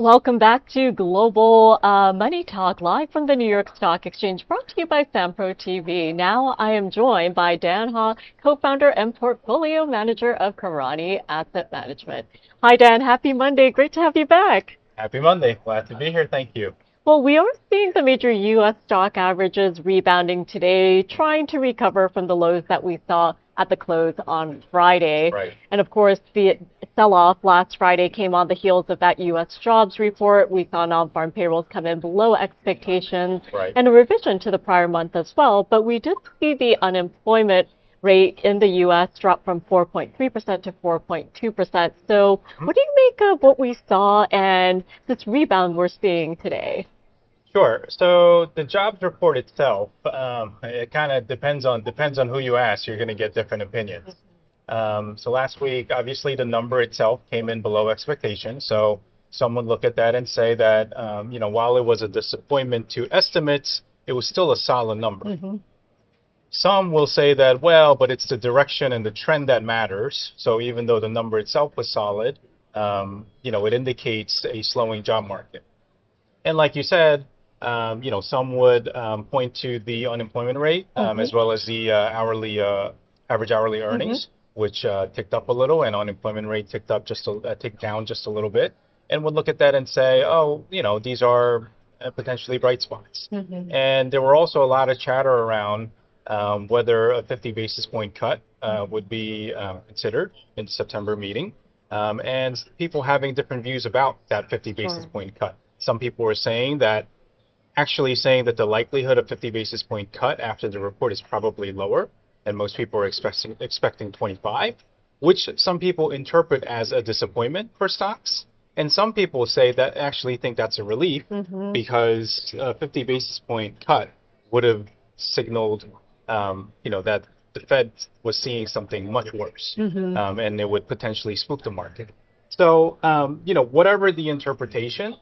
Welcome back to Global Money Talk, live from the New York Stock Exchange, brought to you by SamProTV. Now I am joined by Dan Ha, co-founder and portfolio manager of Karani Asset Management. Hi, Dan. Happy Monday. Great to have you back. Happy Monday. Glad to be here. Thank you. Well, we are seeing the major U.S. stock averages rebounding today, trying to recover from the lows that we saw at the close on Friday. Right. And of course, the sell-off last Friday came on the heels of that U.S. jobs report. We saw non-farm payrolls come in below expectations, Right. and a revision to the prior month as well. But we did see the unemployment rate in the U.S. drop from 4.3% to 4.2%. So what do you make of what we saw and this rebound we're seeing today? Sure. So the jobs report itself, it kind of depends on who you ask. You're going to get different opinions. So last week, obviously, the number itself came in below expectations. So some would look at that and say that while it was a disappointment to estimates, it was still a solid number. Mm-hmm. Some will say that, well, but it's the direction and the trend that matters. So even though the number itself was solid, it indicates a slowing job market. And like you said, some would point to the unemployment rate as well as the average hourly earnings, which ticked up a little, and unemployment rate ticked down just a little bit, and would look at that and say, oh, these are potentially bright spots. And there were also a lot of chatter around whether a 50 basis point cut would be considered in the September meeting, and people having different views about that 50 basis point cut. Some people were saying that the likelihood of 50 basis point cut after the report is probably lower, and most people are expecting 25, which some people interpret as a disappointment for stocks. And some people say that actually think that's a relief because a 50 basis point cut would have signaled, that the Fed was seeing something much worse, and it would potentially spook the market. So, whatever the interpretation,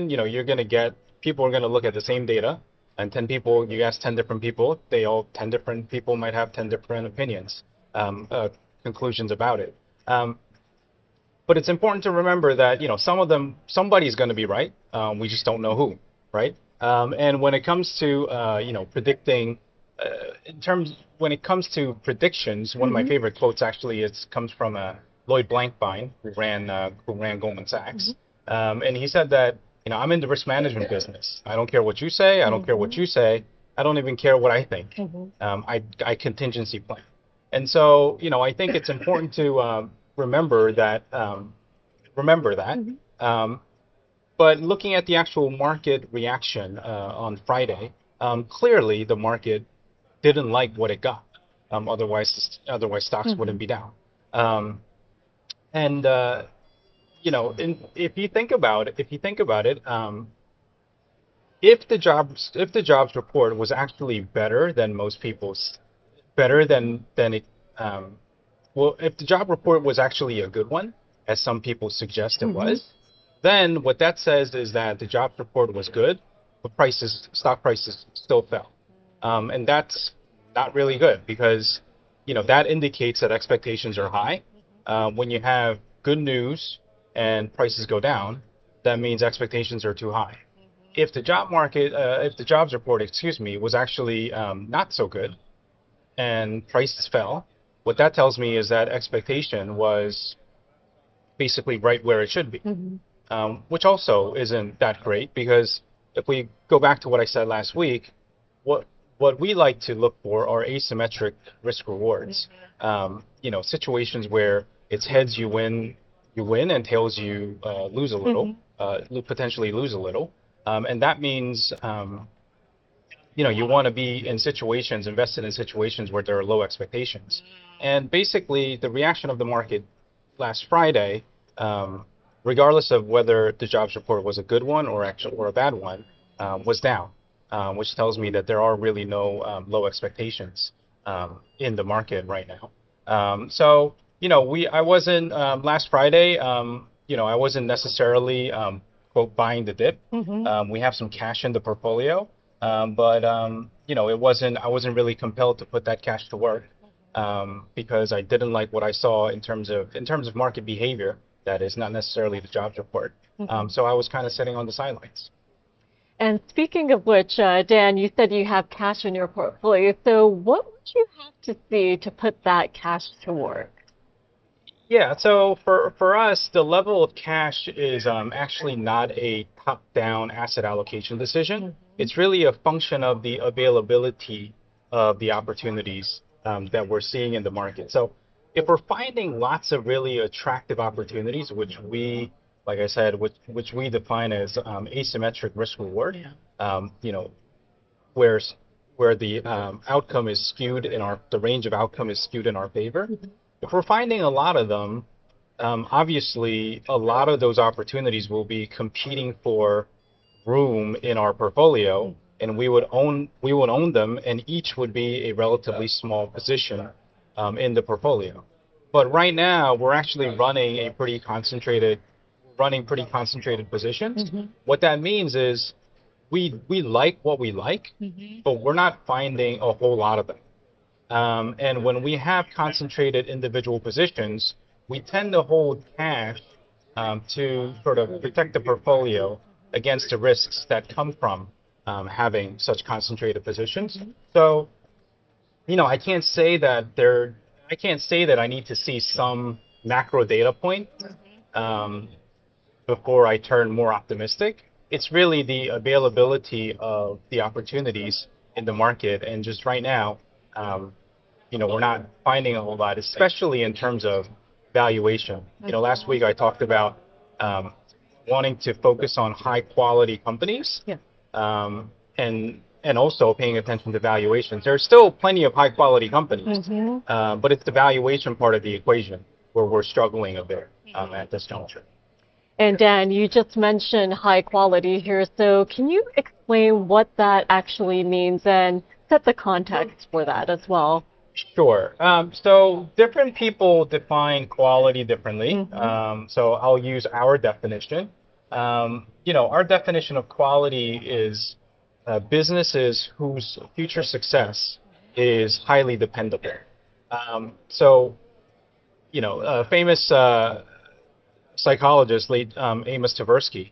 you're going to get, people are going to look at the same data, and 10 people, you ask 10 different people, 10 different people might have 10 different opinions, conclusions about it. But it's important to remember that, somebody's going to be right. We just don't know who, right? And when it comes to, predicting, when it comes to predictions, one of my favorite quotes actually comes from Lloyd Blankfein, who ran Goldman Sachs. And he said that, I'm in the risk management business. I don't care what you say. I don't care what you say. I don't even care what I think. I contingency plan. And so, I think it's important to remember that. But looking at the actual market reaction on Friday, clearly the market didn't like what it got. Otherwise stocks wouldn't be down. If you think about it, if the jobs report was actually better than most people's, if the job report was actually a good one, as some people suggest it was, then what that says is that the jobs report was good, but stock prices still fell, and that's not really good because that indicates that expectations are high. When you have good news and prices go down, that means expectations are too high. If the jobs report, was actually not so good and prices fell, what that tells me is that expectation was basically right where it should be, which also isn't that great because if we go back to what I said last week, what we like to look for are asymmetric risk rewards. Situations where it's heads you win, and tails you lose a little, potentially lose a little. And that means, you want to be invested in situations where there are low expectations. And basically, the reaction of the market last Friday, regardless of whether the jobs report was a good one or a bad one, was down, which tells me that there are really no low expectations in the market right now. So, I wasn't last Friday. I wasn't necessarily quote buying the dip. We have some cash in the portfolio, but I wasn't really compelled to put that cash to work because I didn't like what I saw in terms of market behavior that is not necessarily the jobs report. So I was kind of sitting on the sidelines. And speaking of which, Dan, you said you have cash in your portfolio. So what would you have to see to put that cash to work? Yeah, so for us, the level of cash is actually not a top-down asset allocation decision. It's really a function of the availability of the opportunities that we're seeing in the market. So if we're finding lots of really attractive opportunities, which we, like I said, which we define as asymmetric risk reward, you know, where the outcome is skewed the range of outcome is skewed in our favor. If we're finding a lot of them, obviously a lot of those opportunities will be competing for room in our portfolio, and we would own them, and each would be a relatively small position in the portfolio. But right now, we're actually running pretty concentrated positions. What that means is we like what we like, but we're not finding a whole lot of them. And when we have concentrated individual positions, we tend to hold cash to sort of protect the portfolio against the risks that come from having such concentrated positions. So, I can't say that I need to see some macro data point before I turn more optimistic. It's really the availability of the opportunities in the market, and just right now, we're not finding a whole lot, especially in terms of valuation. Last week I talked about wanting to focus on high quality companies, and also paying attention to valuations. There's still plenty of high quality companies, but it's the valuation part of the equation where we're struggling a bit at this juncture. And Dan, you just mentioned high quality here, so can you explain what that actually means and set the context for that as well? Sure. So different people define quality differently. So I'll use our definition. Our definition of quality is businesses whose future success is highly dependable. So, a famous psychologist, late Amos Tversky,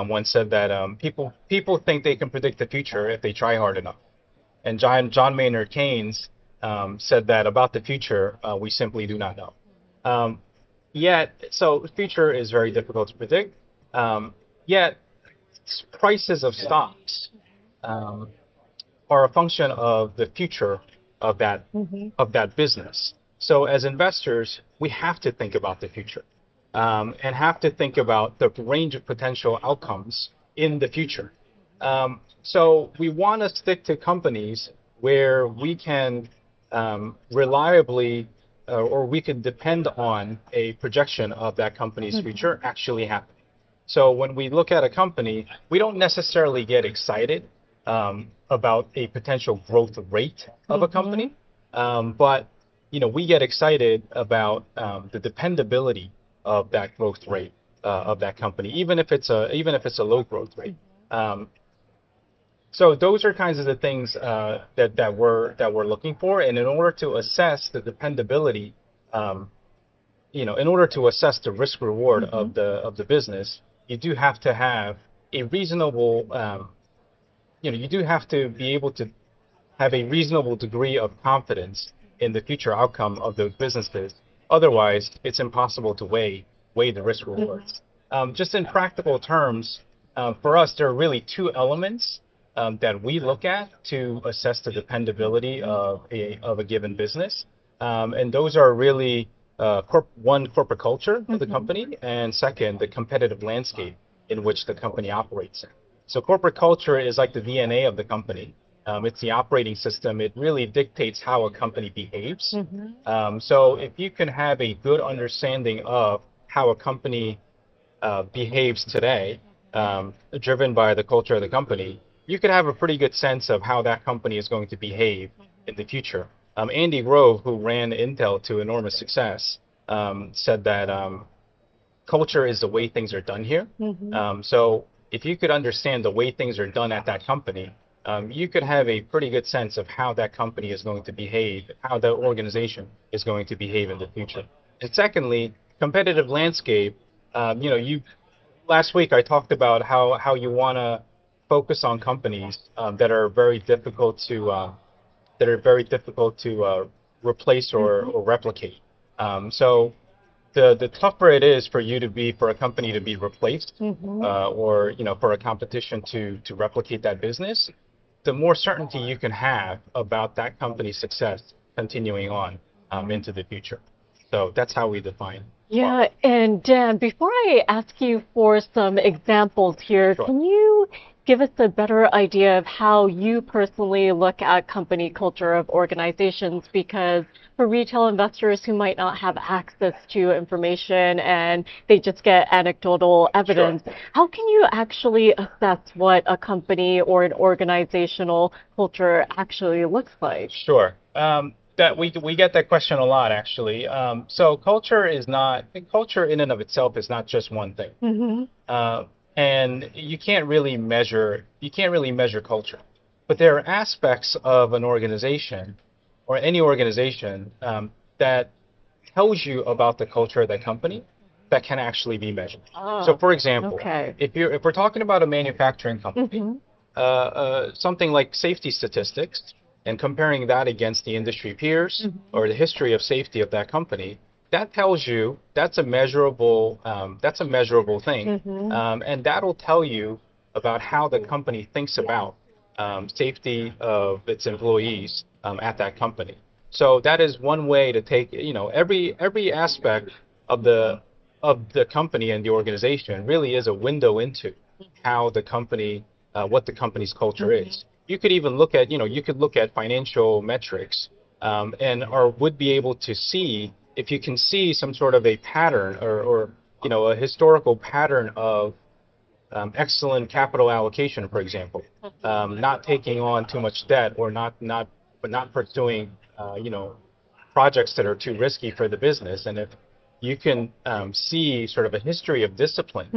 once said that people think they can predict the future if they try hard enough. And John Maynard Keynes said that about the future, we simply do not know. So the future is very difficult to predict. Yet prices of stocks are a function of the future of that business. So as investors, we have to think about the future and have to think about the range of potential outcomes in the future. So we want to stick to companies where we can reliably or we can depend on a projection of that company's future actually happening. So when we look at a company, we don't necessarily get excited about a potential growth rate of a company, but we get excited about the dependability of that growth rate of that company, even if it's a low growth rate. So those are kinds of the things that we're looking for, and in order to assess the dependability, in order to assess the risk reward of the business, you do have to have a reasonable, you do have to be able to have a reasonable degree of confidence in the future outcome of those businesses. Otherwise, it's impossible to weigh the risk rewards. Just in practical terms, for us, there are really two elements that we look at to assess the dependability of a given business, and those are really one, corporate culture of the company, and second, the competitive landscape in which the company operates in. So corporate culture is like the DNA of the company. It's the operating system. It really dictates how a company behaves. So if you can have a good understanding of how a company behaves today, driven by the culture of the company, you could have a pretty good sense of how that company is going to behave in the future. Andy Grove, who ran Intel to enormous success, said that culture is the way things are done here. So if you could understand the way things are done at that company, you could have a pretty good sense of how that company is going to behave, how the organization is going to behave in the future. And secondly, competitive landscape Last week I talked about how you want to focus on companies that are very difficult to replace or replicate. So the tougher it is for a company to be replaced, or for a competition to replicate that business, the more certainty you can have about that company's success continuing on into the future. So that's how we define. Yeah, and Dan, before I ask you for some examples here, Sure. can you give us a better idea of how you personally look at company culture of organizations? Because for retail investors who might not have access to information and they just get anecdotal evidence, how can you actually assess what a company or an organizational culture actually looks like? Sure. That we get that question a lot, actually. So culture in and of itself is not just one thing. And you can't really measure culture. But there are aspects of an organization or any organization that tells you about the culture of that company that can actually be measured. So, for example, Okay. if we're talking about a manufacturing company, something like safety statistics and comparing that against the industry peers or the history of safety of that company, that tells you that's a measurable thing, and that'll tell you about how the company thinks about safety of its employees at that company. So that is one way to take, every aspect of the company and the organization really is a window into how the company, what the company's culture is. You could even look at, you could look at financial metrics, and or would be able to see if you can see some sort of a pattern or a historical pattern of excellent capital allocation, for example, not taking on too much debt or not pursuing projects that are too risky for the business. And if you can see sort of a history of discipline,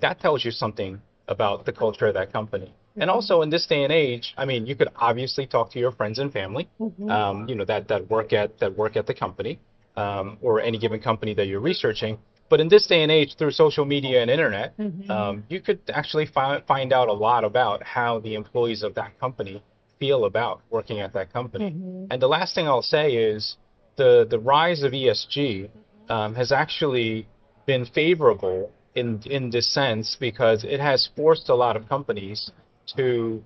that tells you something about the culture of that company. And also in this day and age, I mean, you could obviously talk to your friends and family, that work at the company, or any given company that you're researching. But in this day and age, through social media and internet, you could actually find out a lot about how the employees of that company feel about working at that company. And the last thing I'll say is the rise of ESG has actually been favorable in this sense because it has forced a lot of companies to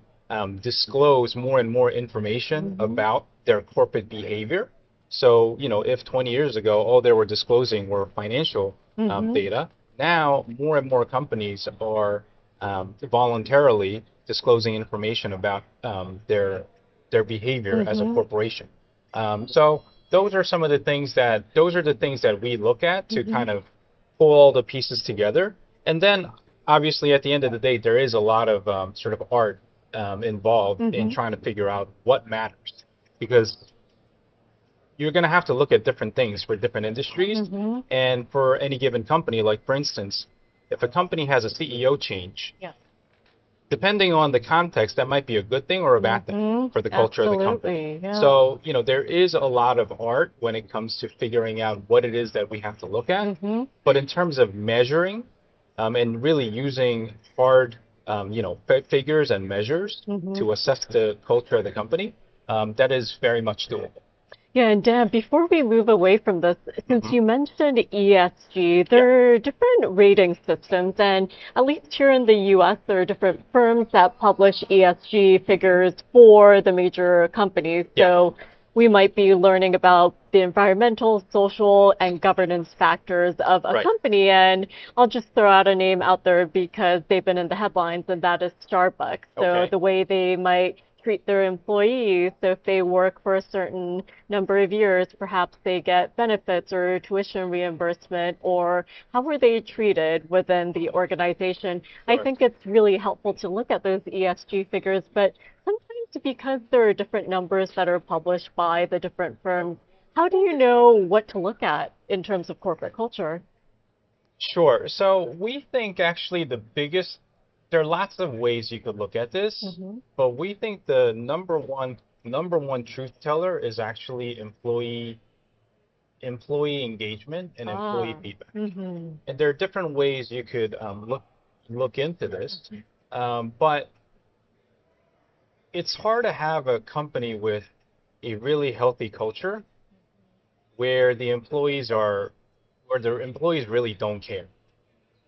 disclose more and more information about their corporate behavior. So, if 20 years ago all they were disclosing were financial data, now more and more companies are voluntarily disclosing information about their behavior as a corporation. So those are the things that we look at to kind of pull all the pieces together. And then obviously at the end of the day, there is a lot of sort of art involved in trying to figure out what matters, because you're going to have to look at different things for different industries. And for any given company, like for instance, if a company has a CEO change, depending on the context, that might be a good thing or a bad thing for the culture of the company. So, there is a lot of art when it comes to figuring out what it is that we have to look at. But in terms of measuring and really using hard, figures and measures to assess the culture of the company, that is very much doable. Yeah, and Dan, before we move away from this, since you mentioned ESG, there are different rating systems, and at least here in the US, there are different firms that publish ESG figures for the major companies. So we might be learning about the environmental, social, and governance factors of a company. And I'll just throw out a name out there because they've been in the headlines, and that is Starbucks. So the way they might treat their employees. So if they work for a certain number of years, perhaps they get benefits or tuition reimbursement, or how were they treated within the organization? I think it's really helpful to look at those ESG figures, but sometimes because there are different numbers that are published by the different firms, how do you know what to look at in terms of corporate culture? Sure. So we think actually there are lots of ways you could look at this, but we think the number one truth teller is actually employee employee engagement and employee Ah. feedback. Mm-hmm. And there are different ways you could look into this, but it's hard to have a company with a really healthy culture where the employees really don't care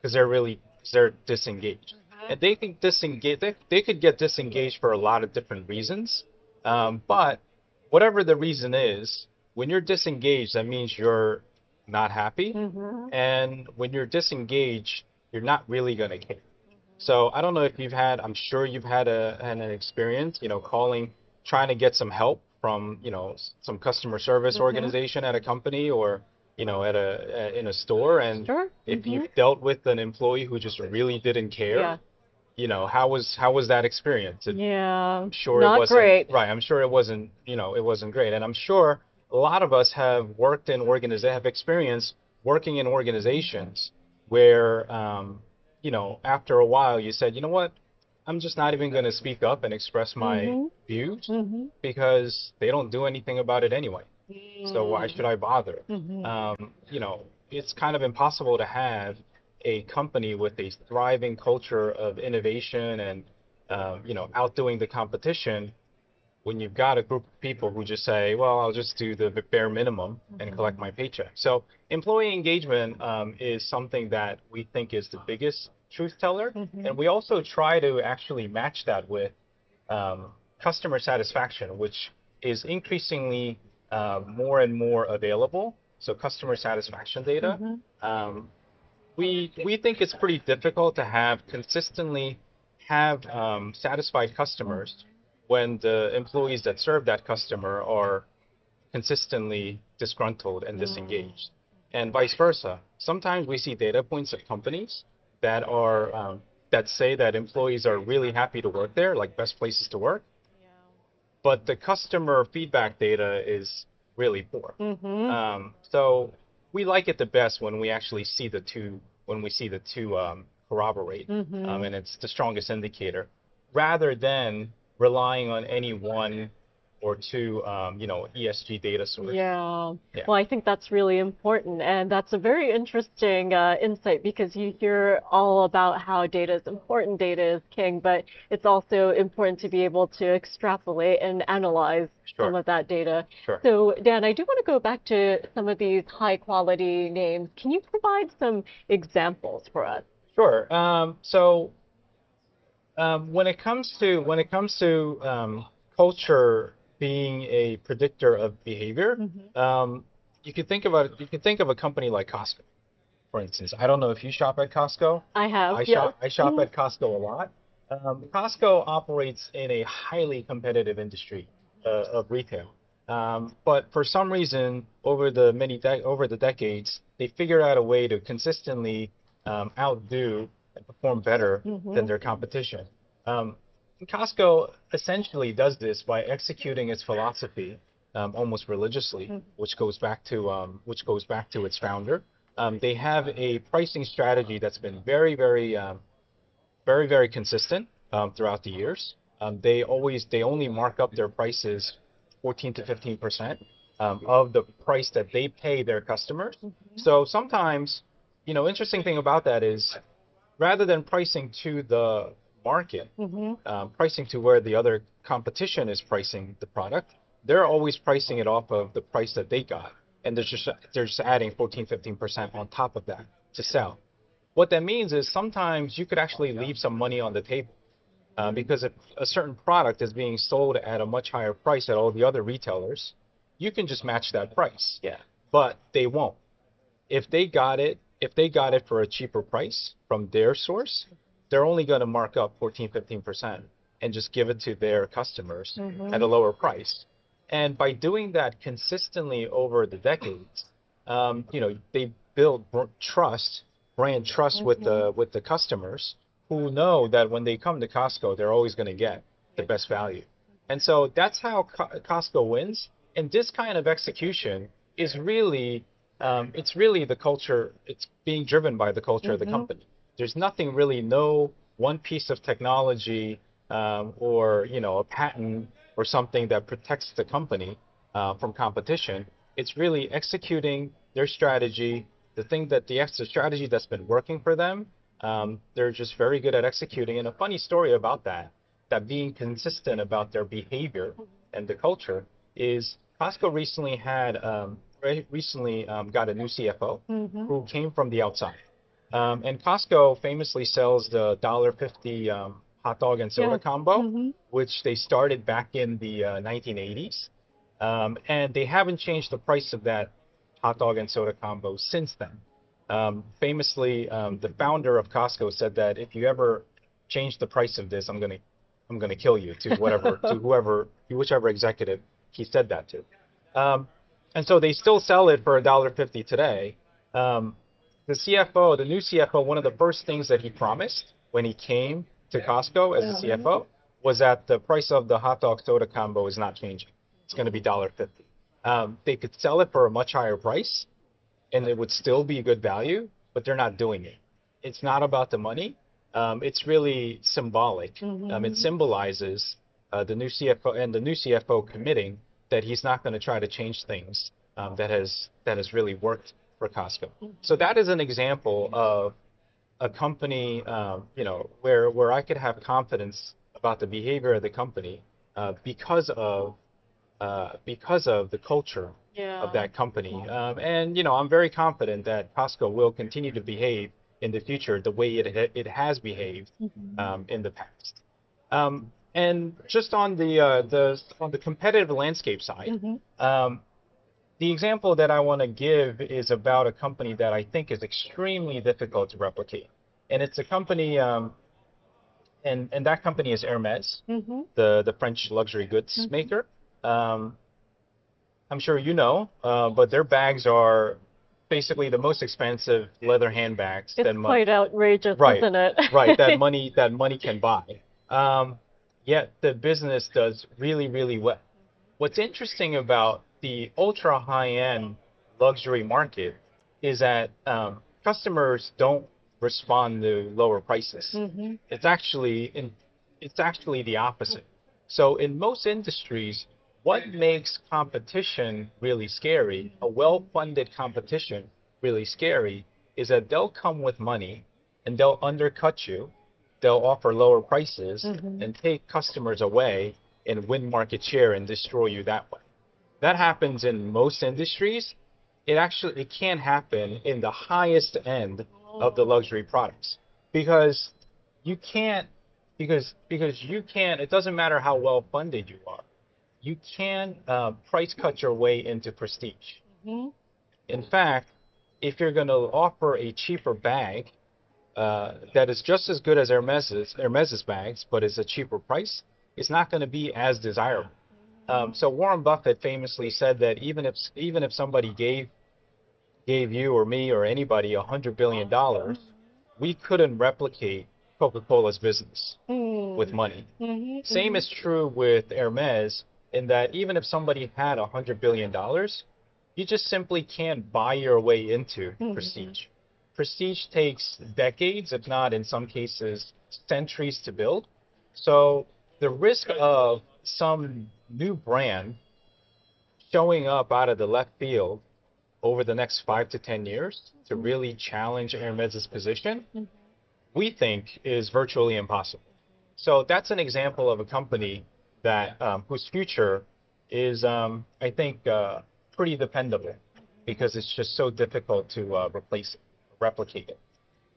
because they're disengaged, and they think disengage they could get disengaged for a lot of different reasons, but whatever the reason is, when you're disengaged, that means you're not happy, Mm-hmm. and when you're disengaged, you're not really going to care. So I don't know if I'm sure you've had an experience, calling, trying to get some help from, some customer service Mm-hmm. organization at a company or, in a store. And Sure. if Mm-hmm. you've dealt with an employee who just really didn't care, Yeah. how was that experience? Yeah. I'm sure it Not wasn't great. right. I'm sure it wasn't great. And I'm sure a lot of us have experience working in organizations where, after a while you said, you know what, I'm just not even going to speak up and express my Mm-hmm. views Mm-hmm. because they don't do anything about it anyway. So why should I bother? Mm-hmm. It's kind of impossible to have a company with a thriving culture of innovation and outdoing the competition when you've got a group of people who just say, well, I'll just do the bare minimum and collect my paycheck. So employee engagement is something that we think is the biggest truth teller, Mm-hmm. and we also try to actually match that with um, customer satisfaction, which is increasingly more and more available. So customer satisfaction data. Mm-hmm. Um, we think it's pretty difficult to have satisfied customers when the employees that serve that customer are consistently disgruntled and disengaged, and vice versa. Sometimes we see data points of companies that are that say that employees are really happy to work there, like best places to work, but the customer feedback data is really poor. Mm-hmm. So we like it the best when we actually see the two corroborate, Mm-hmm. and it's the strongest indicator, rather than relying on any one or two, ESG data source. Yeah. Yeah, Well, I think that's really important. And that's a very interesting insight because you hear all about how data is important, data is king, but it's also important to be able to extrapolate and analyze some sure, of that data. sure. So, Dan, I do want to go back to some of these high quality names. Can you provide some examples for us? Sure. When it comes to culture being a predictor of behavior, Mm-hmm. you could think of a company like Costco, for instance. I don't know if you shop at Costco. I have, I yes. shop I shop Mhm. at Costco a lot. Costco operates in a highly competitive industry of retail. But for some reason, over the decades, they figured out a way to consistently outdo and perform better than Mhm. their competition. Um, Costco essentially does this by executing its philosophy almost religiously, Mhm. which goes back to its founder. They have a pricing strategy that's been very consistent throughout the years. They only mark up their prices 14 to 15% of the price that they pay their customers. Mhm. So sometimes, interesting thing about that is rather than pricing to the market, Mhm. pricing to where the other competition is pricing the product, they're always pricing it off of the price that they got, and they're just adding 14, 15% on top of that to sell. What that means is sometimes you could actually leave some money on the table because if a certain product is being sold at a much higher price at all the other retailers, you can just match that price. Yeah. But they won't. If they got it for a cheaper price from their source, they're only going to mark up 14, 15% and just give it to their customers at a Mhm. lower price. And by doing that consistently over the decades, they build brand trust with Mhm. the customers who know that when they come to Costco, they're always going to get the best value. And so that's how Costco wins. And this kind of execution is it's really the culture. It's being driven by the culture of the Mhm. company. There's nothing really, no one piece of technology or a patent or something that protects the company from competition. It's really executing their strategy, the strategy that's been working for them. They're just very good at executing. And a funny story about that being consistent about their behavior and the culture is Costco recently got a new CFO who came from the outside. And Costco famously sells the $1.50 hot dog and soda combo, which they started back in the 1980s. And they haven't changed the price of that hot dog and soda combo since then. Famously, the founder of Costco said that if you ever change the price of this, I'm gonna kill you, to whichever executive he said that to. And so they still sell it for $1.50 today. The new CFO, one of the first things that he promised when he came to Costco as a CFO was that the price of the hot dog soda combo is not changing. It's going to be $1.50. They could sell it for a much higher price, and it would still be good value, but they're not doing it. It's not about the money. It's really symbolic. It symbolizes the new CFO committing that he's not going to try to change things that has really worked for Costco. So that is an example of a company, where I could have confidence about the behavior of the company because of the culture of that company. And I'm very confident that Costco will continue to behave in the future the way it has behaved in the past. And just on the competitive landscape side, the example that I want to give is about a company that I think is extremely difficult to replicate, and it's a company, and that company is Hermes, the French luxury goods maker. I'm sure you know, but their bags are basically the most expensive leather handbags. It's quite outrageous, isn't it? Right, that money can buy. Yet the business does really, really well. What's interesting about the ultra high-end luxury market is that customers don't respond to lower prices. It's actually the opposite. So in most industries, what makes competition really scary, a well-funded competition really scary, is that they'll come with money and they'll undercut you. They'll offer lower prices and take customers away and win market share and destroy you that way. That happens in most industries. It can't happen in the highest end of the luxury products because you can't, it doesn't matter how well funded you are. You can price cut your way into prestige. In fact, if you're going to offer a cheaper bag that is just as good as Hermes's bags, but is a cheaper price, it's not going to be as desirable. So Warren Buffett famously said that even if somebody gave you or me or anybody $100 billion, we couldn't replicate Coca-Cola's business with money. Same is true with Hermes, in that even if somebody had $100 billion, you just simply can't buy your way into prestige. Prestige takes decades, if not in some cases centuries, to build. So the risk of some new brand showing up out of the left field over the next 5 to 10 years to really challenge Hermes's position, we think is virtually impossible. So that's an example of a company that whose future is, I think, pretty dependable because it's just so difficult to replicate it.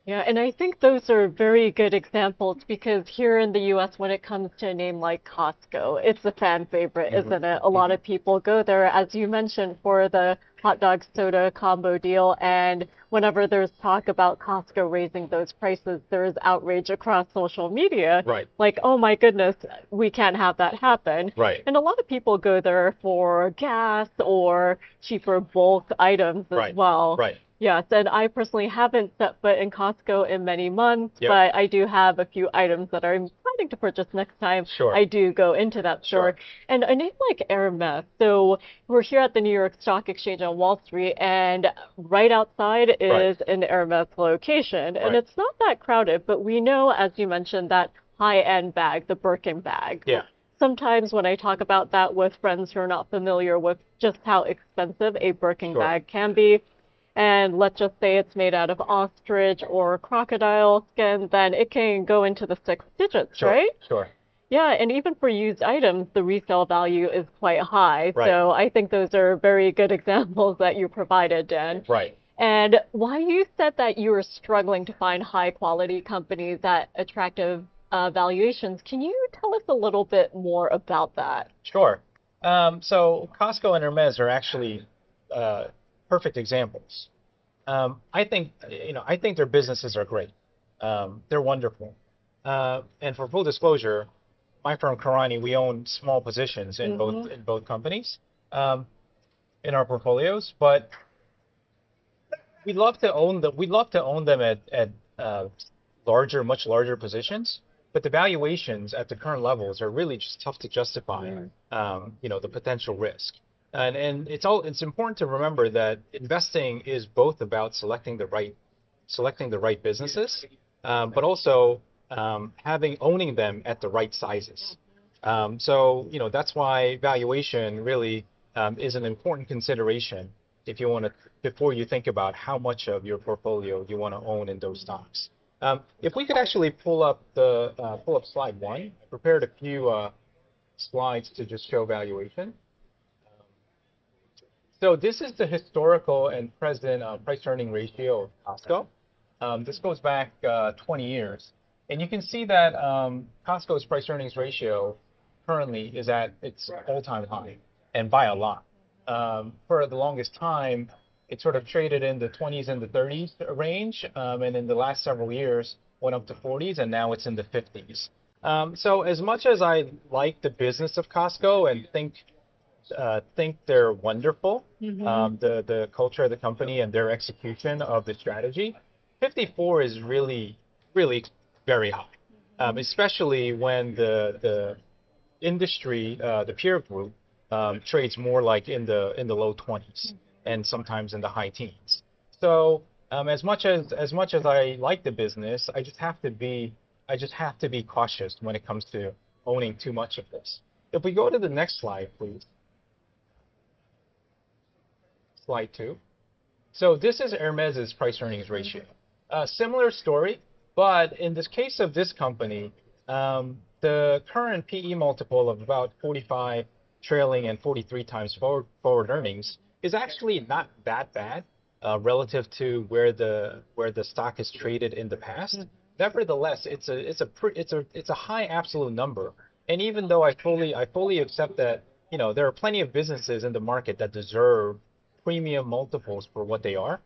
Yeah, and I think those are very good examples because here in the US, when it comes to a name like Costco, it's a fan favorite, isn't it? A lot of people go there, as you mentioned, for the hot dog soda combo deal. And whenever there's talk about Costco raising those prices, there's outrage across social media. Right. Like, oh my goodness, we can't have that happen. Right. And a lot of people go there for gas or cheaper bulk items as well. Right. Yes, and I personally haven't set foot in Costco in many months, but I do have a few items that I'm planning to purchase next time I do go into that store. And a name like Hermes, so we're here at the New York Stock Exchange on Wall Street, and right outside is an Hermes location. And it's not that crowded, but we know, as you mentioned, that high-end bag, the Birkin bag. Yeah. sometimes when I talk about that with friends who are not familiar with just how expensive a Birkin Sure. bag can be, and let's just say it's made out of ostrich or crocodile skin, then it can go into the six digits, Sure. right? Sure. Yeah, and even for used items, the resale value is quite high. Right. So I think those are very good examples that you provided, Dan. Right. And while you said that you were struggling to find high quality companies at attractive valuations, can you tell us a little bit more about that? Sure. So Costco and Hermes are actually perfect examples. I think their businesses are great. They're wonderful. And for full disclosure, my firm Karani, we own small positions in both companies in our portfolios, but we'd love to own them at much larger positions. But the valuations at the current levels are really just tough to justify, the potential risk. And it's important to remember that investing is both about selecting the right businesses, but also owning them at the right sizes. That's why valuation really is an important consideration if you want to before you think about how much of your portfolio you want to own in those stocks. If we could actually pull up slide 1, I prepared a few slides to just show valuation. So this is the historical and present price-earning ratio of Costco. This goes back 20 years. And you can see that Costco's price-earnings ratio currently is at its all-time high, and by a lot. For the longest time, it sort of traded in the 20s and the 30s range, and in the last several years went up to 40s, and now it's in the 50s. So as much as I like the business of Costco and think they're wonderful, the culture of the company and their execution of the strategy, 54 is really, really very high, especially when the industry, the peer group, trades more like in the low 20s and sometimes in the high teens. So as much as I like the business, I just have to be cautious when it comes to owning too much of this. If we go to the next slide, please. Slide 2. So this is Hermes's price-earnings ratio. Similar story, but in this case of this company, the current PE multiple of about 45 trailing and 43 times forward earnings is actually not that bad relative to where the stock has traded in the past. Nevertheless, it's a high absolute number. And even though I fully accept that there are plenty of businesses in the market that deserve premium multiples for what they are,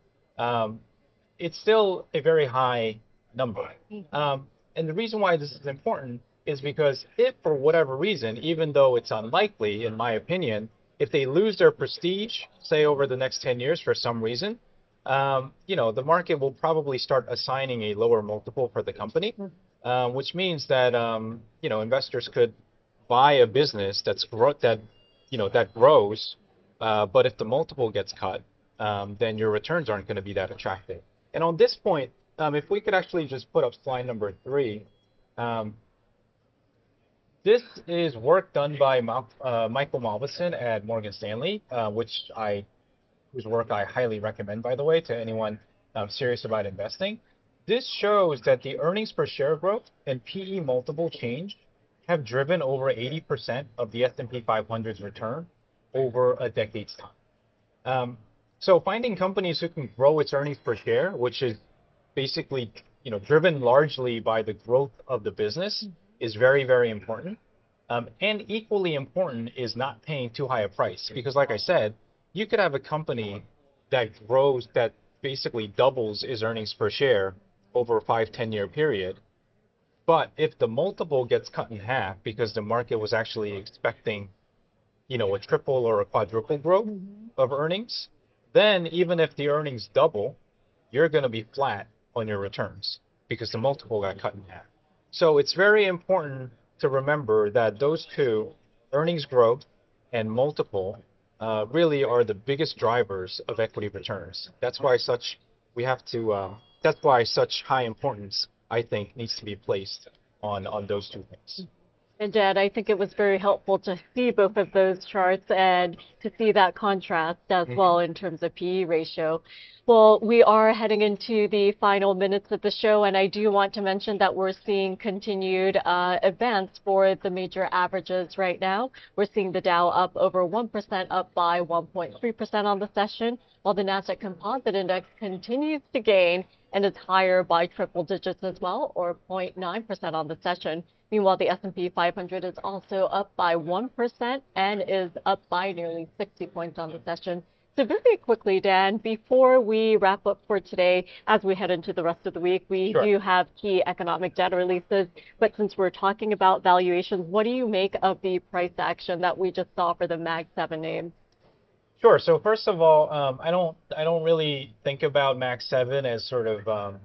it's still a very high number. And the reason why this is important is because if for whatever reason, even though it's unlikely, in my opinion, if they lose their prestige, say over the next 10 years for some reason, the market will probably start assigning a lower multiple for the company, which means that investors could buy a business that grows, but if the multiple gets cut, then your returns aren't going to be that attractive. And on this point, if we could actually just put up slide number 3. This is work done by Michael Malvison at Morgan Stanley, whose work I highly recommend, by the way, to anyone serious about investing. This shows that the earnings per share growth and PE multiple change have driven over 80% of the S&P 500's return over a decade's time. So finding companies who can grow its earnings per share, which is basically driven largely by the growth of the business, is very, very important. And equally important is not paying too high a price, because like I said, you could have a company that grows, that basically doubles its earnings per share over a 5-10 year period. But if the multiple gets cut in half because the market was actually expecting, a triple or a quadruple growth of earnings, then even if the earnings double, you're going to be flat on your returns because the multiple got cut in half. So it's very important to remember that those two, earnings growth and multiple, really are the biggest drivers of equity returns. That's why such high importance, I think, needs to be placed on those two things. And Dad, I think it was very helpful to see both of those charts and to see that contrast as well in terms of PE ratio. Well, we are heading into the final minutes of the show, and I do want to mention that we're seeing continued advance for the major averages right now. We're seeing the Dow up over 1%, up by 1.3% on the session, while the Nasdaq Composite Index continues to gain and is higher by triple digits as well, or 0.9% on the session. Meanwhile, the S&P 500 is also up by 1% and is up by nearly 60 points on the session. So very quickly, Dan, before we wrap up for today, as we head into the rest of the week, we do have key economic data releases. But since we're talking about valuations, what do you make of the price action that we just saw for the Mag 7 names? Sure. So first of all, I don't really think about Mag 7 as sort of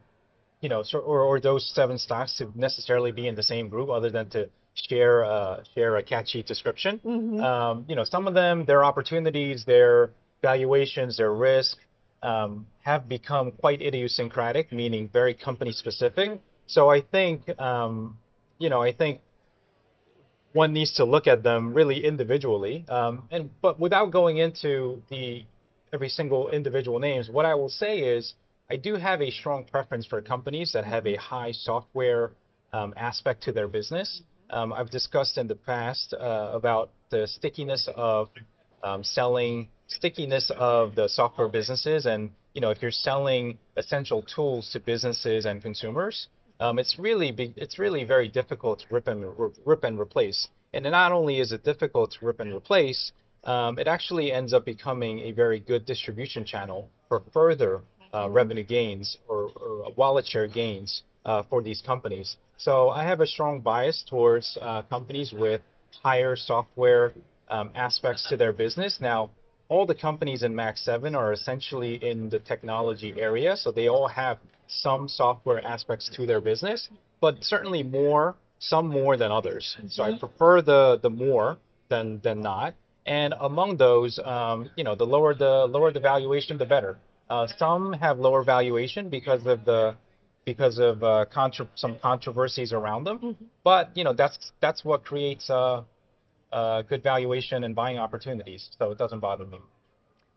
or those 7 stocks to necessarily be in the same group, other than to share a catchy description. Some of them, their opportunities, their valuations, their risk have become quite idiosyncratic, meaning very company specific. So I think I think one needs to look at them really individually, but without going into every single individual names. What I will say is I do have a strong preference for companies that have a high software aspect to their business. I've discussed in the past about the stickiness of the software businesses, and if you're selling essential tools to businesses and consumers, it's really very difficult to rip and replace. And not only is it difficult to rip and replace, it actually ends up becoming a very good distribution channel for further revenue gains or wallet share gains for these companies. So I have a strong bias towards companies with higher software aspects to their business. Now, all the companies in Mag 7 are essentially in the technology area, so they all have some software aspects to their business, but certainly some more than others. So I prefer the more than not. And among those, the lower the valuation, the better. Some have lower valuation because of some controversies around them, but that's what creates good valuation and buying opportunities. So it doesn't bother me.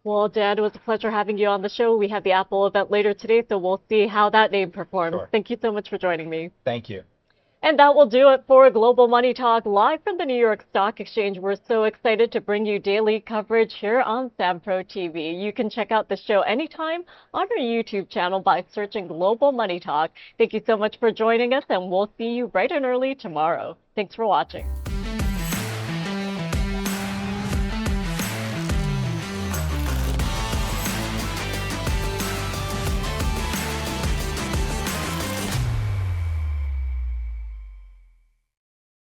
Well, Dan, it was a pleasure having you on the show. We have the Apple event later today, so we'll see how that name performs. Sure. Thank you so much for joining me. Thank you. And that will do it for Global Money Talk live from the New York Stock Exchange. We're so excited to bring you daily coverage here on Sampro TV. You can check out the show anytime on our YouTube channel by searching Global Money Talk. Thank you so much for joining us, and we'll see you bright and early tomorrow. Thanks for watching.